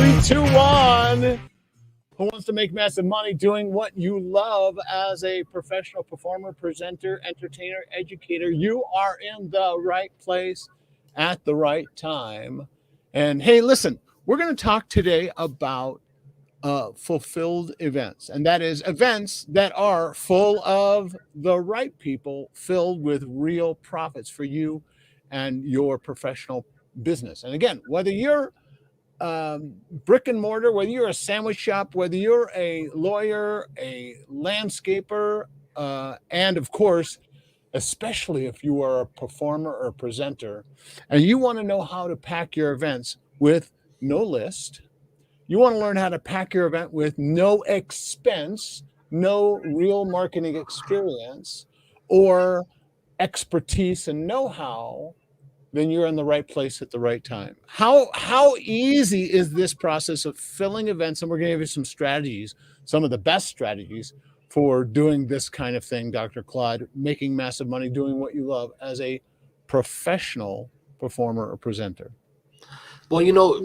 3, 2, 1. Who wants to make massive money doing what you love as a professional performer, presenter, entertainer, educator? You are in the right place at the right time. And hey, listen, we're going to talk today about fulfilled events, and that is events that are full of the right people, filled with real profits for you and your professional business. And again, whether you're brick and mortar, whether you're a sandwich shop, whether you're a lawyer, a landscaper, and of course, especially if you are a performer or a presenter, and you want to know how to pack your events with no list, you want to learn how to pack your event with no expense, no real marketing experience or expertise and know-how, then you're in the right place at the right time. How easy is this process of filling events? And we're going to give you some strategies, some of the best strategies for doing this kind of thing, Dr. Claude, making massive money, doing what you love as a professional performer or presenter. Well,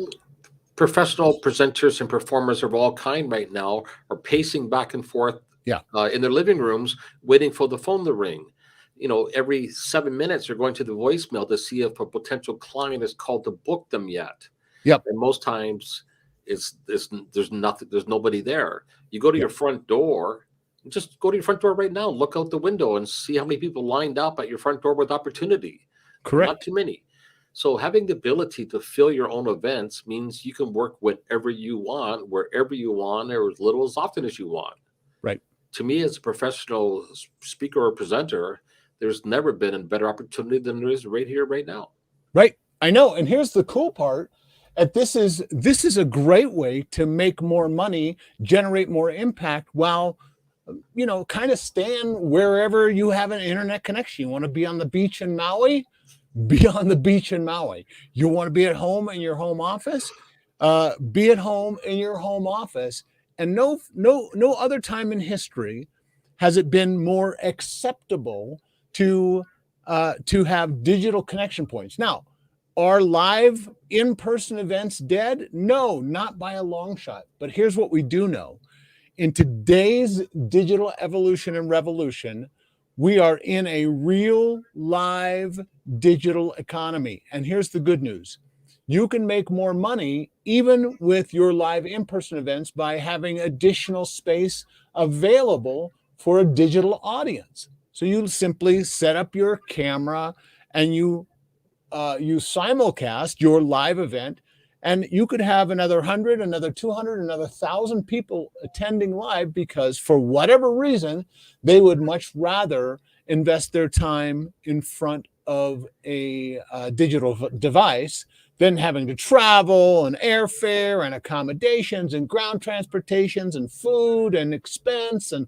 professional presenters and performers of all kind right now are pacing back and forth in their living rooms, waiting for the phone to ring. Every 7 minutes they're going to the voicemail to see if a potential client is called to book them yet. Yep. And most times there's nothing, there's nobody there. You go to your front door, just go to your front door right now, look out the window and see how many people lined up at your front door with opportunity. Correct. Not too many. So having the ability to fill your own events means you can work whenever you want, wherever you want, or as little as often as you want. Right. To me, as a professional speaker or presenter, there's never been a better opportunity than there is right here, right now. Right. I know. And here's the cool part. This is a great way to make more money, generate more impact while, kind of staying wherever you have an internet connection. You want to be on the beach in Maui? Be on the beach in Maui. You want to be at home in your home office? Be at home in your home office. And no other time in history has it been more acceptable to have digital connection points. Now, are live in-person events dead? No, not by a long shot. But here's what we do know. In today's digital evolution and revolution, we are in a real live digital economy. And here's the good news. You can make more money even with your live in-person events by having additional space available for a digital audience. So you simply set up your camera and you simulcast your live event, and you could have another 100, another 200, another 1,000 people attending live because for whatever reason, they would much rather invest their time in front of a digital device than having to travel and airfare and accommodations and ground transportations and food and expense and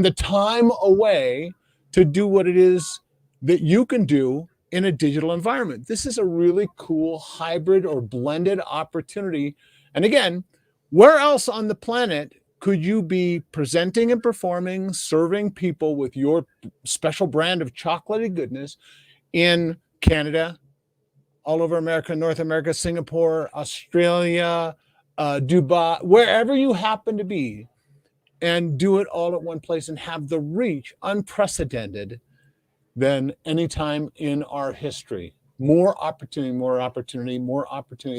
the time away to do what it is that you can do in a digital environment. This is a really cool hybrid or blended opportunity. And again, where else on the planet could you be presenting and performing, serving people with your special brand of chocolatey goodness in Canada, all over America, North America, Singapore, Australia, Dubai, wherever you happen to be, and do it all at one place and have the reach unprecedented than any time in our history. More opportunity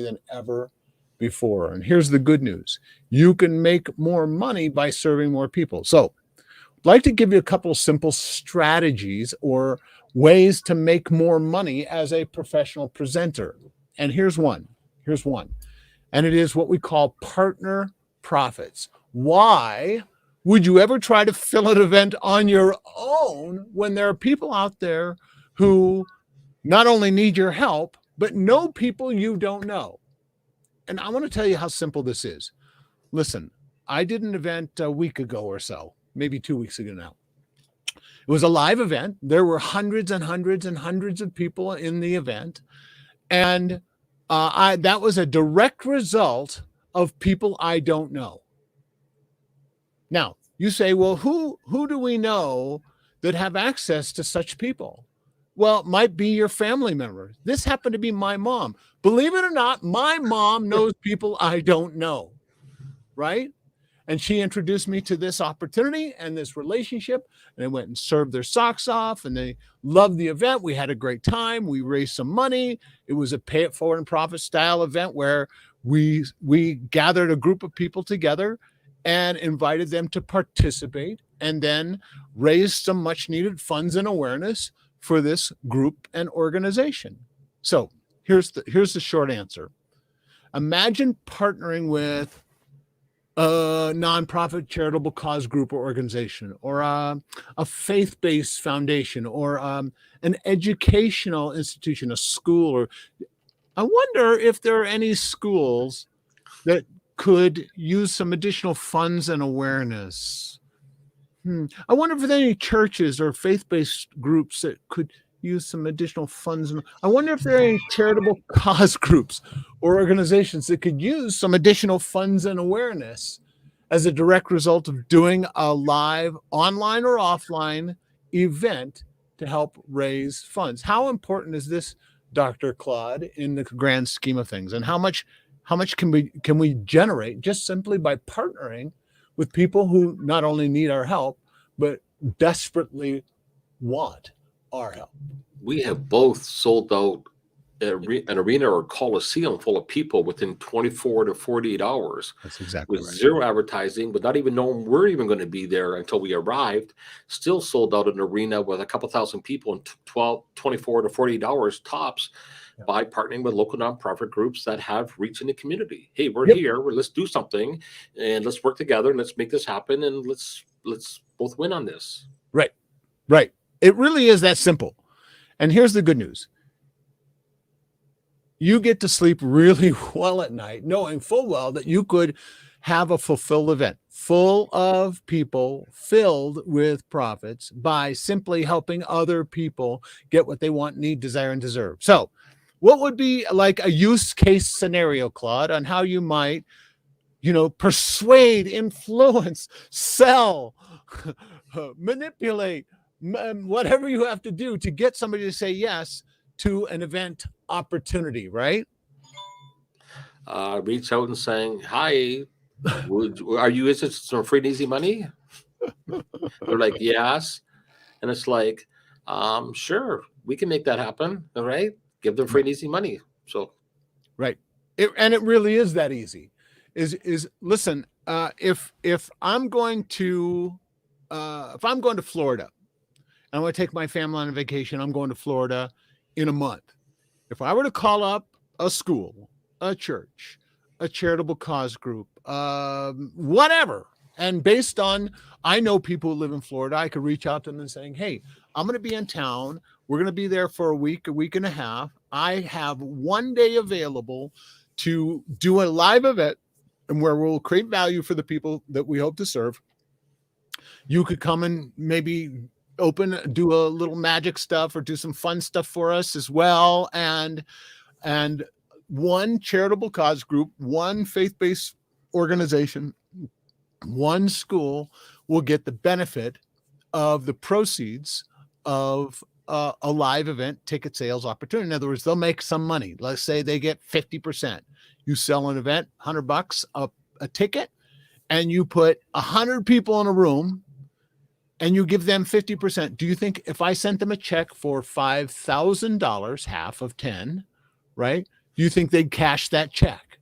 than ever before. And here's the good news. You can make more money by serving more people. So I'd like to give you a couple of simple strategies or ways to make more money as a professional presenter. And here's one. And it is what we call partner profits. Why would you ever try to fill an event on your own when there are people out there who not only need your help, but know people you don't know? And I want to tell you how simple this is. Listen, I did an event a week ago or so, maybe 2 weeks ago now. It was a live event. There were hundreds and hundreds and hundreds of people in the event. And that was a direct result of people I don't know. Now, you say, well, who do we know that have access to such people? Well, it might be your family member. This happened to be my mom. Believe it or not, my mom knows people I don't know, right? And she introduced me to this opportunity and this relationship. And I went and served their socks off, and they loved the event. We had a great time. We raised some money. It was a pay it forward and profit style event where we gathered a group of people together and invited them to participate, and then raised some much needed funds and awareness for this group and organization. So here's the short answer. Imagine partnering with a nonprofit charitable cause group or organization, or a faith-based foundation, or an educational institution, a school. Or I wonder if there are any schools that could use some additional funds and awareness. I wonder if there are any churches or faith-based groups that could use some additional funds. I wonder if there are any charitable cause groups or organizations that could use some additional funds and awareness as a direct result of doing a live online or offline event to help raise funds. How important is this, Dr. Claude, in the grand scheme of things? And how much can we generate just simply by partnering with people who not only need our help, but desperately want our help? We have both sold out an arena or coliseum full of people within 24 to 48 hours. That's exactly with right. Zero advertising, without even knowing we're even going to be there until we arrived. Still sold out an arena with a couple thousand people in 24 to 48 hours tops. Yeah. By partnering with local nonprofit groups that have reach in the community. Hey, we're here. Let's do something, and let's work together, and let's make this happen, and let's both win on this. Right. It really is that simple. And here's the good news. You get to sleep really well at night, knowing full well that you could have a fulfilled event full of people filled with profits by simply helping other people get what they want, need, desire, and deserve. So what would be like a use case scenario, Claude, on how you might, persuade, influence, sell, manipulate, whatever you have to do to get somebody to say yes to an event opportunity, right? Reach out and saying, hi, are you interested in some free and easy money? They're like, yes. And it's like, sure, we can make that happen. All right. Give them free and easy money. So, right. And it really is that easy. Listen, if I'm going to Florida, and I want to take my family on a vacation, I'm going to Florida in a month. If I were to call up a school, a church, a charitable cause group, whatever, and based on, I know people who live in Florida, I could reach out to them and saying, hey, I'm going to be in town. We're going to be there for a week and a half. I have one day available to do a live event and where we'll create value for the people that we hope to serve. You could come and maybe do a little magic stuff or do some fun stuff for us as well. And one charitable cause group, one faith-based organization, one school will get the benefit of the proceeds of a live event ticket sales opportunity. In other words, they'll make some money. Let's say they get 50%. You sell an event, $100 a ticket, and you put 100 people in a room and you give them 50%. Do you think if I sent them a check for $5,000, half of 10, right? Do you think they'd cash that check?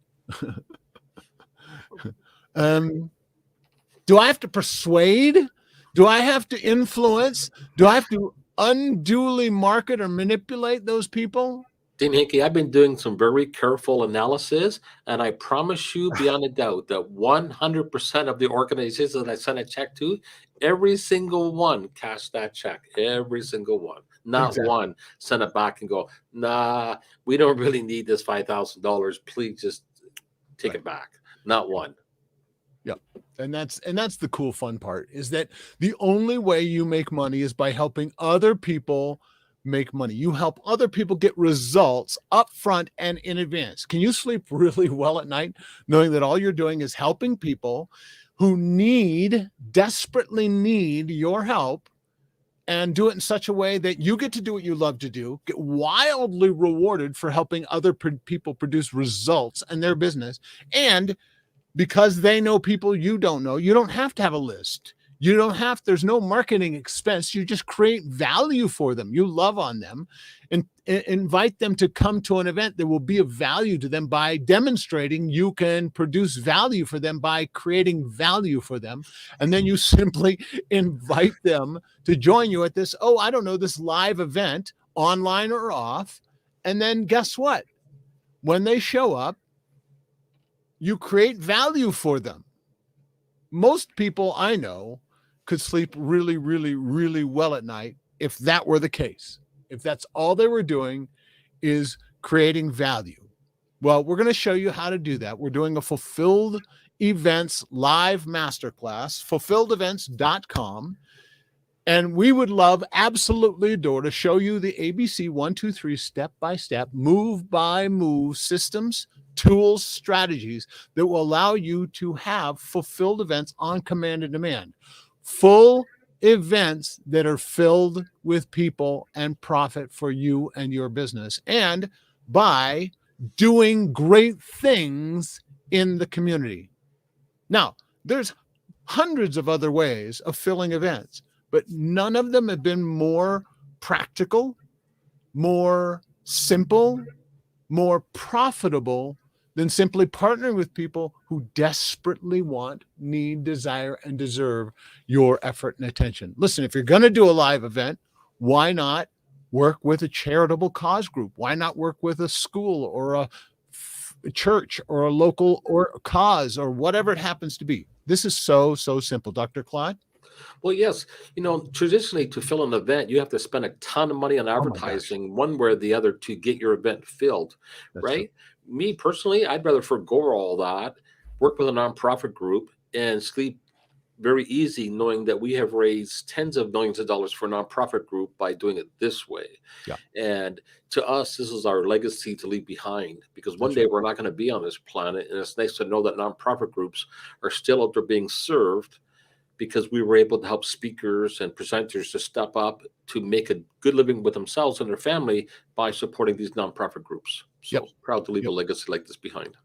Do I have to persuade? Do I have to influence? Do I have to unduly market or manipulate those people? Dean Hickey, I've been doing some very careful analysis, and I promise you beyond a doubt that 100% of the organizations that I sent a check to, every single one cashed that check. Every single one. Not one sent it back and go, nah, we don't really need this $5,000. Please just take it back. Not one. Yep. And that's the cool fun part, is that the only way you make money is by helping other people make money. You help other people get results up front and in advance. Can you sleep really well at night knowing that all you're doing is helping people who desperately need your help and do it in such a way that you get to do what you love to do, get wildly rewarded for helping other people produce results in their business. And because they know people you don't know, you don't have to have a list. There's no marketing expense. You just create value for them. You love on them and invite them to come to an event that will be of value to them by demonstrating you can produce value for them by creating value for them. And then you simply invite them to join you at this, this live event, online or off. And then guess what? When they show up, you create value for them. Most people I know could sleep really, really, really well at night if that were the case. If that's all they were doing is creating value. Well, we're going to show you how to do that. We're doing a Fulfilled Events live masterclass, fulfilledevents.com. And we would love, absolutely adore, to show you the ABC 1, 2, 3 step-by-step, move-by-move systems, tools, strategies that will allow you to have fulfilled events on command and demand. Full events that are filled with people and profit for you and your business, and by doing great things in the community. Now, there's hundreds of other ways of filling events, but none of them have been more practical, more simple, more profitable than simply partnering with people who desperately want, need, desire, and deserve your effort and attention. Listen, if you're going to do a live event, why not work with a charitable cause group? Why not work with a school or a church or a local or a cause or whatever it happens to be? This is so simple. Dr. Claude? Well, yes. Traditionally, to fill an event, you have to spend a ton of money on advertising, one way or the other, to get your event filled, right? True. Me personally, I'd rather forgo all that, work with a nonprofit group, and sleep very easy knowing that we have raised tens of millions of dollars for a nonprofit group by doing it this way. Yeah. And to us, this is our legacy to leave behind, because one day we're not going to be on this planet. And it's nice to know that nonprofit groups are still out there being served, because we were able to help speakers and presenters to step up to make a good living with themselves and their family by supporting these nonprofit groups. So proud to leave a legacy like this behind.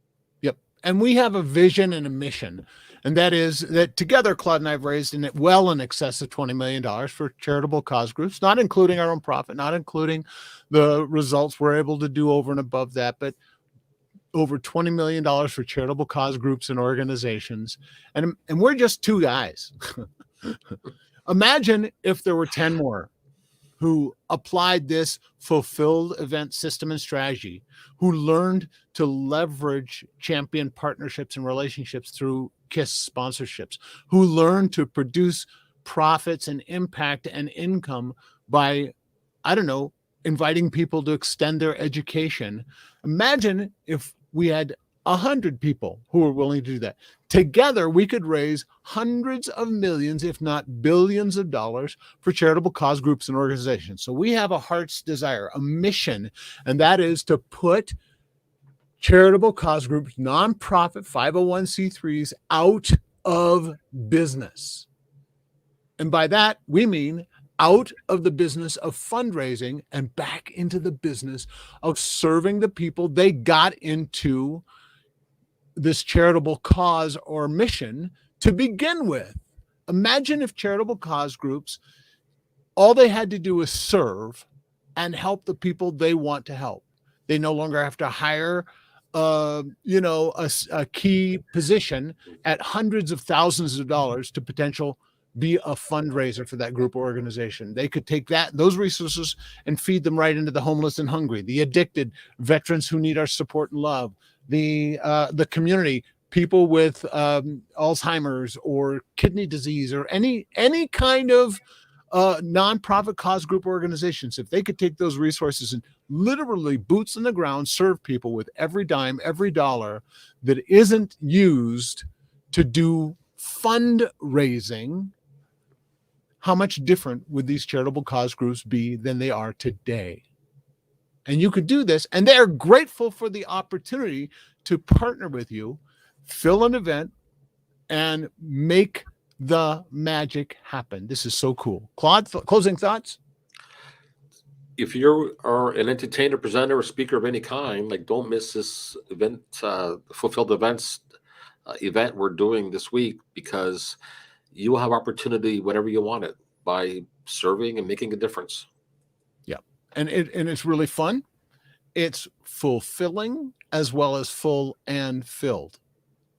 Yep. And we have a vision and a mission. And that is that together, Claude and I have raised well in excess of $20 million for charitable cause groups, not including our own profit, not including the results we're able to do over and above that, but over $20 million for charitable cause groups and organizations. And we're just two guys. Imagine if there were 10 more who applied this fulfilled event system and strategy, who learned to leverage champion partnerships and relationships through KISS sponsorships, who learned to produce profits and impact and income by, inviting people to extend their education. Imagine if we had 100 people who were willing to do that. Together, we could raise hundreds of millions, if not billions of dollars for charitable cause groups and organizations. So we have a heart's desire, a mission, and that is to put charitable cause groups, nonprofit 501c3s out of business. And by that, we mean out of the business of fundraising and back into the business of serving the people they got into this charitable cause or mission to begin with. Imagine if charitable cause groups, all they had to do was serve and help the people they want to help. They no longer have to hire a key position at hundreds of thousands of dollars to be a fundraiser for that group or organization. They could take those resources and feed them right into the homeless and hungry, the addicted, veterans who need our support and love, the community, people with Alzheimer's or kidney disease or any kind of nonprofit cause group organizations. If they could take those resources and literally boots on the ground, serve people with every dime, every dollar that isn't used to do fundraising, how much different would these charitable cause groups be than they are today? And you could do this, and they're grateful for the opportunity to partner with you, fill an event, and make the magic happen. This is so cool. Claude, closing thoughts? If you are an entertainer, presenter, or speaker of any kind, like don't miss this event, Fulfilled Events event we're doing this week, because you will have opportunity whenever you want it by serving and making a difference. Yeah. And it's really fun. It's fulfilling as well as full and filled,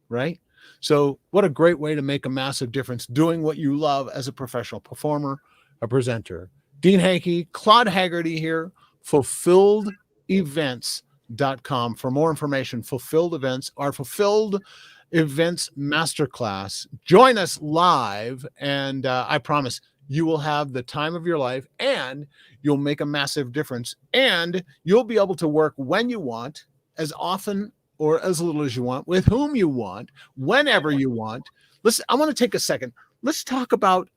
right? So what a great way to make a massive difference doing what you love as a professional performer, a presenter. Dean Hankey, Claude Haggerty here, fulfilledevents.com for more information. Fulfilled Events, our Fulfilled Events Masterclass. Join us live, and I promise you will have the time of your life, and you'll make a massive difference, and you'll be able to work when you want, as often or as little as you want, with whom you want, whenever you want. Listen, I want to take a second. Let's talk about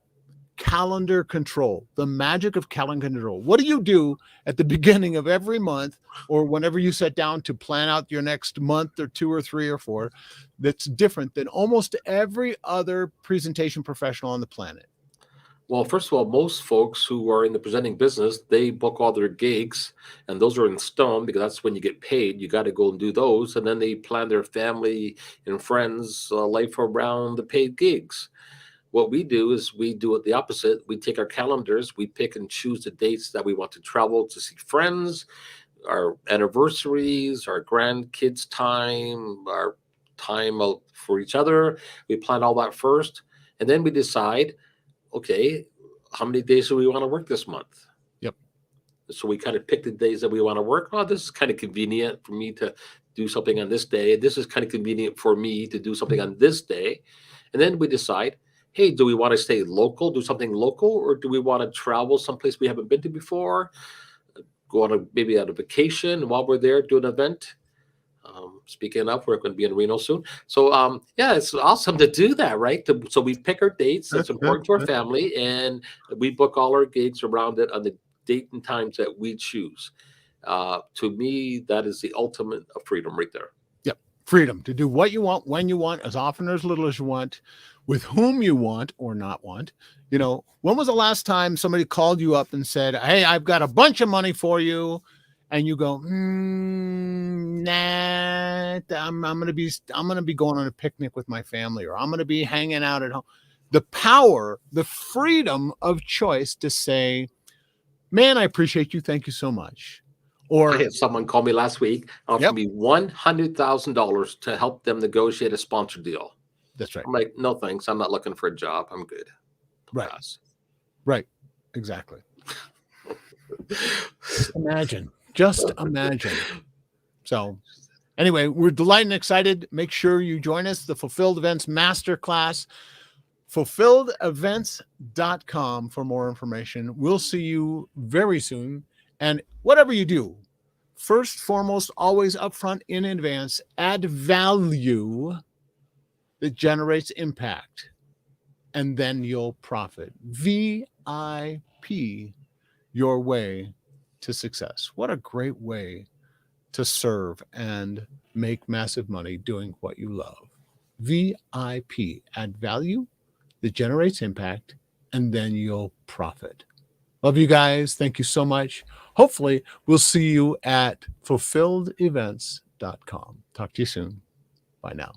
calendar control, the magic of calendar control. What do you do at the beginning of every month, or whenever you sit down to plan out your next month or 2 or 3 or 4, that's different than almost every other presentation professional on the planet? Well, first of all, most folks who are in the presenting business, they book all their gigs, and those are in stone because that's when you get paid. You got to go and do those. And then they plan their family and friends' life around the paid gigs. What we do is we do it the opposite. We take our calendars, we pick and choose the dates that we want to travel to see friends, our anniversaries, our grandkids' time, our time out for each other. We plan all that first, and then we decide, okay, how many days do we want to work this month? Yep. So we kind of pick the days that we want to work. Oh, this is kind of convenient for me to do something on this day. This is kind of convenient for me to do something on this day. And then we decide, hey, do we want to stay local, do something local, or do we want to travel someplace we haven't been to before, go on maybe on a vacation, and while we're there, do an event? Speaking of, we're going to be in Reno soon. So, yeah, it's awesome to do that, right? So we pick our dates that's important to our family, and we book all our gigs around it on the date and times that we choose. To me, that is the ultimate of freedom right there. Yep. Freedom to do what you want, when you want, as often or as little as you want, with whom you want or not want. You know, when was the last time somebody called you up and said, hey, I've got a bunch of money for you, and you go, nah, I'm gonna be going on a picnic with my family, or I'm gonna be hanging out at home. The power, the freedom of choice to say, man, I appreciate you, thank you so much. Or I had someone call me last week, offer me $100,000 to help them negotiate a sponsor deal. That's right. I'm like, no thanks, I'm not looking for a job, I'm good. Right. Right. Exactly. Just imagine. So anyway, we're delighted and excited. Make sure you join us, the Fulfilled Events Masterclass, fulfilledevents.com for more information. We'll see you very soon. And whatever you do, first, foremost, always upfront in advance, add value that generates impact, and then you'll profit. VIP, your way to success. What a great way to serve and make massive money doing what you love. VIP, add value that generates impact, and then you'll profit. Love you guys. Thank you so much. Hopefully, we'll see you at fulfilledevents.com. Talk to you soon. Bye now.